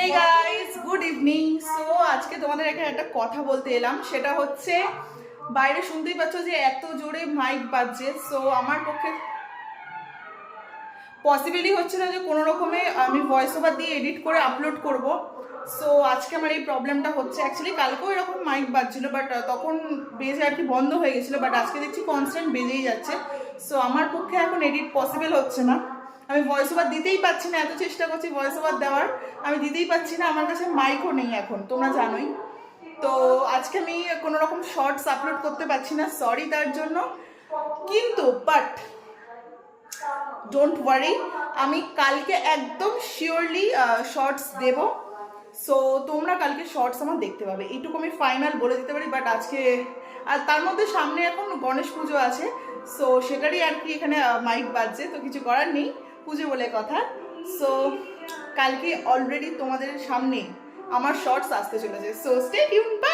Hey guys, good evening. So আজকে তোমাদের এখানে একটা কথা বলতে এলাম, সেটা হচ্ছে বাইরে শুনতেই পাচ্ছ যে এত জোরে মাইক বাজছে। সো আমার পক্ষে পসিবলই হচ্ছে না যে কোনো রকমে আমি ভয়েস ওভার দিয়ে এডিট করে আপলোড করব। সো আজকে আমার এই প্রবলেমটা হচ্ছে। অ্যাকচুয়ালি কালকেও এরকম মাইক বাজছিল, বাট তখন বেজে আর কি বন্ধ হয়ে গেছিলো, বাট আজকে দেখছি কনস্ট্যান্ট বেজেই যাচ্ছে। সো আমার পক্ষে এখন এডিট পসিবল হচ্ছে না, আমি ভয়েস ওভার দিতেই পারছি না। এত চেষ্টা করছি ভয়েস ওভার দেওয়ার, আমি দিতেই পারছি না। আমার কাছে মাইকও নেই এখন, তোমরা জানোই তো। আজকে আমি কোনো রকম শর্টস আপলোড করতে পারছি না, সরি তার জন্য। কিন্তু বাট ডোন্ট ওয়ারি, আমি কালকে একদম শিওরলি শর্টস দেব। সো তোমরা কালকে শর্টস আমার দেখতে পাবে, এইটুকু আমি ফাইনাল বলে দিতে পারি। বাট আজকে আর তার মধ্যে সামনে এখন গণেশ পুজো আছে, সো সেটারই আর কি এখানে মাইক বাজছে, তো কিছু করার নেই, পুজো বলে কথা। সো কালকে অলরেডি তোমাদের সামনে আমার শর্টস আসতে চলেছে, সো স্টে টিউন, বাই।